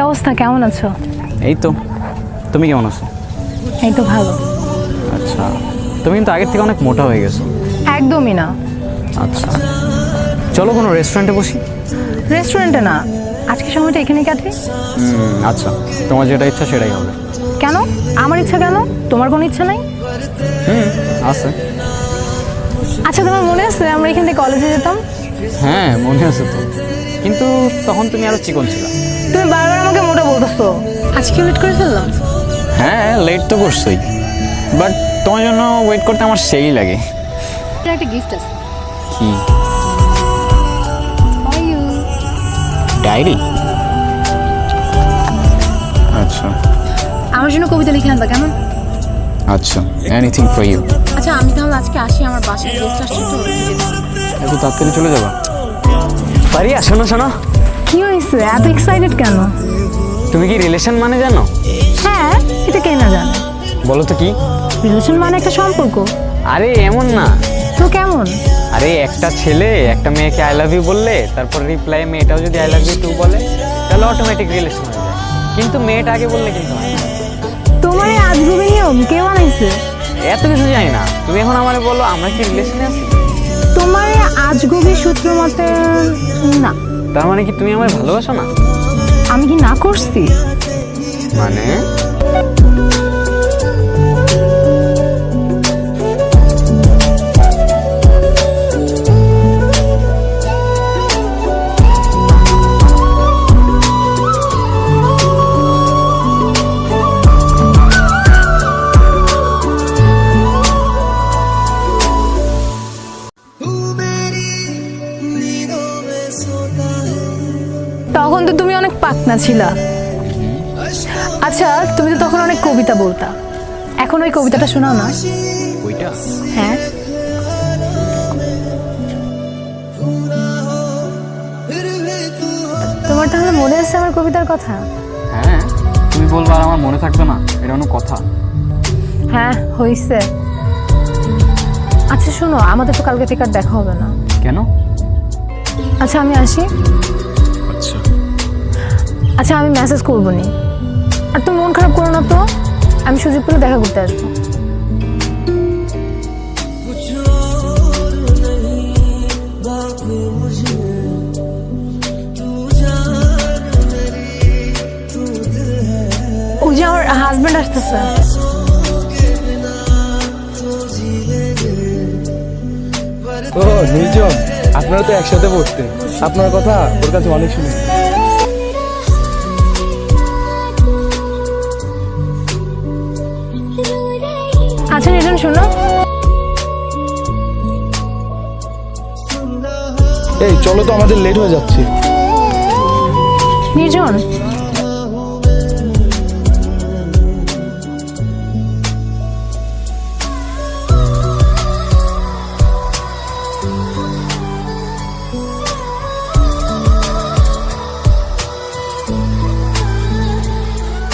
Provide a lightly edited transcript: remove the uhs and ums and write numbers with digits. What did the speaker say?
অবস্থা, কেমন আছো? এই তো, তুমি কেমন আছো? এই তো ভালো। আচ্ছা, তুমি কিন্তু আগের থেকে অনেক মোটা হয়ে গেছো। একদমই না। আচ্ছা, চলো কোনো রেস্টুরেন্টে বসি। রেস্টুরেন্টে না, আজকে সময়টা এখানেই কাটে। আচ্ছা, তোমার যেটা ইচ্ছা সেটাই হবে। কেন? আমার ইচ্ছা কেন? তোমার কোনো ইচ্ছা নাই? আছে। আচ্ছা, তোমার মনে আছে আমরা এখান থেকে কলেজে যেতাম? হ্যাঁ, মনে আছে তো, কিন্তু তখন তুমি আরো চিকন ছিলা। তুমি বারবার আমাকে মোটা বলতেছো, আজকে লেট করে ফেললাম। হ্যাঁ, লেট তো করছোই, বাট তোমার জন্য ওয়েট করতে আমার সেই লাগে। একটা গিফট আছে। কি? For you. ডায়েরি? আচ্ছা আমার জন্য কবিতা লিখে আনবা, কেমন? আচ্ছা, এনিথিং ফর ইউ। আচ্ছা, আমি তাহলে আজকে আসি, আমার বাসায় গেস্ট আসছে তো। এত তাড়াতাড়ি চলে যাবা? পারিয়া, শোনো শোনো। কি হয়েছে, এত এক্সাইটেড কেন? তুমি কি রিলেশন মানে জানো? হ্যাঁ, এটা কে না জানে। বলো তো কি? রিলেশন মানে একটা সম্পর্ক। আরে এমন না। তো কেমন? আরে একটা ছেলে একটা মেয়েকে আই লাভ ইউ বললে, তারপর রিপ্লাই মেয়েটাও যদি আই লাভ ইউ টু বলে, তাহলে অটোমেটিক রিলেশন হয়ে যায়। কিন্তু মেয়েটা আগে বললে কিন্তু হয় না। তোমার এই আজগুবি নিয়ম কে বানাইছে? এত কিছু জানি না, তুমি এখন আমারে বলো আমরা কি রিলেশনে আছি? তোমার এই আজগুবি সূত্র মতে না। তার মানে কি তুমি আমার ভালোবাসো না? আমি কি না করছি? মানে তখন তো তুমি অনেক পাকনা ছিলা। আচ্ছা, তুমি তো তখন অনেক কবিতা বলতা, এখন ওই কবিতাটা শোনাও না। ওইটা? হ্যাঁ। তোমার তাহলে মনে আছে আমার কবিতার কথা? হ্যাঁ, তুমি বলবো আর আমার মনে থাকবে না? এটা কোনো কথা? হ্যাঁ, হইছে। আচ্ছা শোনো, আমাদের তো কালকে থেকে আর দেখা হবে না। কেন? আচ্ছা আমি আসি। আচ্ছা আচ্ছা, আমি মেসেজ করবো নি। আর তুমি মন খারাপ করো না তো, আমি সুযোগ পেলে দেখা করতে আসবো। ওই যে আমার হাজবেন্ড আসতেছে। ও নির্জন, আপনারা তো একসাথে পড়তেন, আপনার কথা ওর কাছে অনেক শুনি। আচ্ছা নির্জন, শোনো। এই চলো তো, আমাদের লেট হয়ে যাচ্ছে। নির্জন,